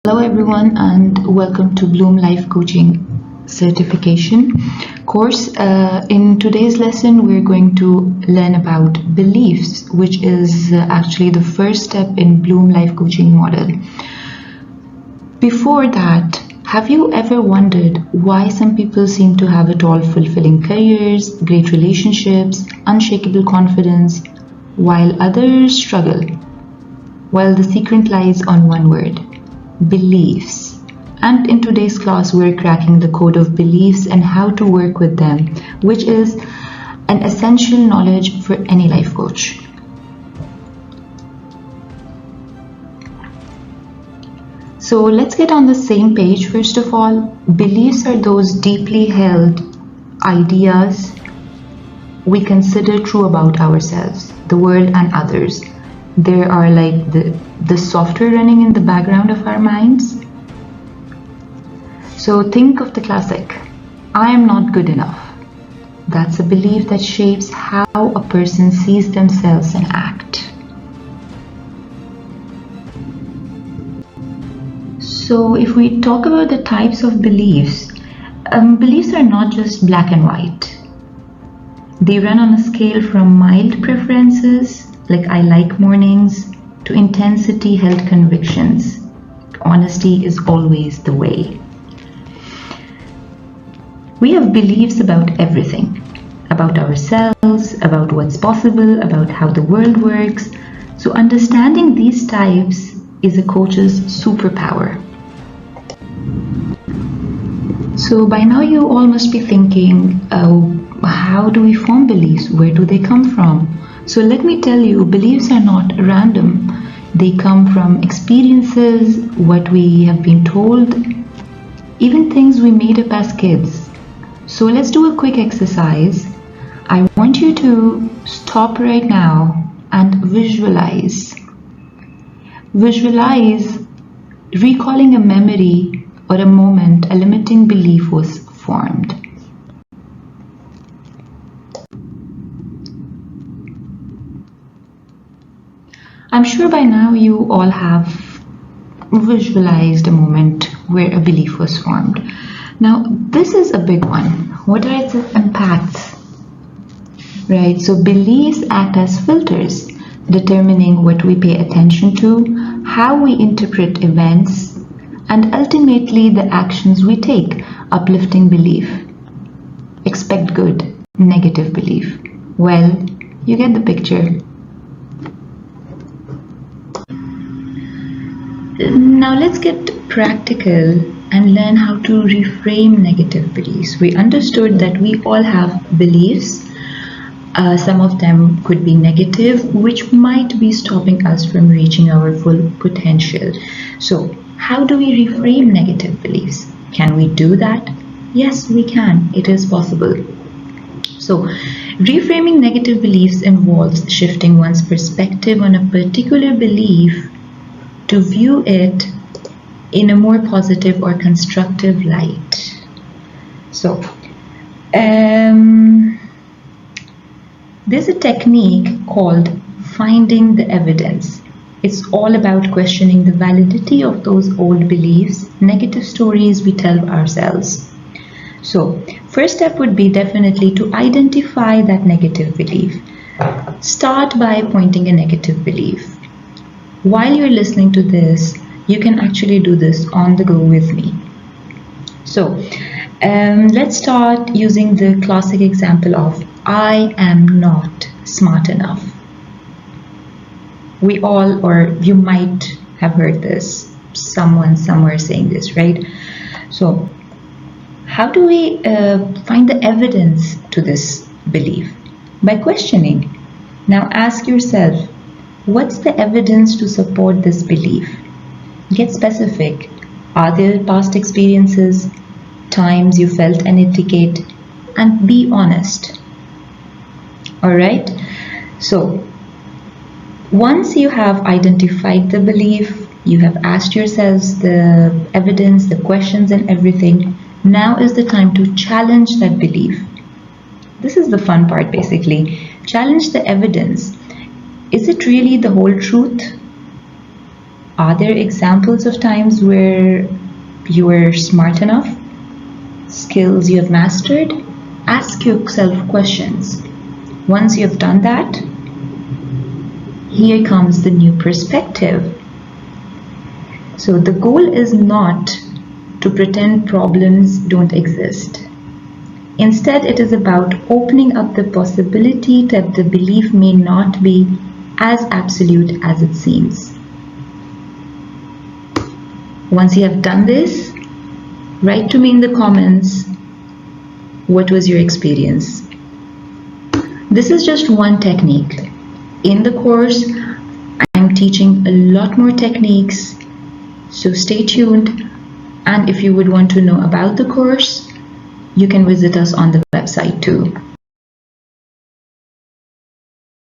Hello everyone and welcome to Bloom Life Coaching certification course. In today's lesson we're going to learn about beliefs, which is actually the first step in Bloom Life Coaching model. Before that, have you ever wondered why some people seem to have it all, fulfilling careers, great relationships, unshakable confidence, while others struggle? Well, the secret lies on one word: beliefs. And in today's class we're cracking the code of beliefs and how to work with them, which is an essential knowledge for any life coach. So let's get on the same page. First of all, beliefs are those deeply held ideas we consider true about ourselves, the world and others. They are like the software running in the background of our minds. So think of the classic, I am not good enough. That's a belief that shapes how a person sees themselves and act. So if we talk about the types of beliefs, beliefs are not just black and white. They run on a scale from mild preferences, like I like mornings, to intensity held convictions. Honesty is always the way. We have beliefs about everything, about ourselves, about what's possible, about how the world works. So understanding these types is a coach's superpower. So by now you all must be thinking, how do we form beliefs? Where do they come from? So let me tell you, beliefs are not random. They come from experiences, what we have been told, even things we made up as kids. So let's do a quick exercise. I want you to stop right now and visualize. Visualize recalling a memory or a moment a limiting belief was formed. I'm sure by now you all have visualized a moment where a belief was formed. Now, this is a big one. What are its impacts? Right, so beliefs act as filters, determining what we pay attention to, how we interpret events, and ultimately the actions we take. Uplifting belief. Expect good. Negative belief. Well, you get the picture. Now let's get practical and learn how to reframe negative beliefs. We understood that we all have beliefs. Some of them could be negative, which might be stopping us from reaching our full potential. So how do we reframe negative beliefs? Can we do that? Yes, we can. It is possible. So reframing negative beliefs involves shifting one's perspective on a particular belief to view it in a more positive or constructive light. So there's a technique called finding the evidence. It's all about questioning the validity of those old beliefs, negative stories we tell ourselves. So first step would be definitely to identify that negative belief. Start by pointing a negative belief. While you're listening to this, you can actually do this on the go with me. So let's start using the classic example of I am not smart enough. We all, or you might have heard this, someone somewhere saying this, right? So how do we find the evidence to this belief? By questioning. Now ask yourself, what's the evidence to support this belief? Get specific. Are there past experiences, times you felt an etiquette, and be honest. Alright? So, once you have identified the belief, you have asked yourselves the evidence, the questions and everything, now is the time to challenge that belief. This is the fun part basically. Challenge the evidence. Is it really the whole truth? Are there examples of times where you were smart enough? Skills you have mastered? Ask yourself questions. Once you have done that, here comes the new perspective. So the goal is not to pretend problems don't exist. Instead, it is about opening up the possibility that the belief may not be as absolute as it seems. Once you have done this, write to me in the comments what was your experience. This is just one technique. In the course, I'm teaching a lot more techniques, so stay tuned. And if you would want to know about the course, you can visit us on the website too.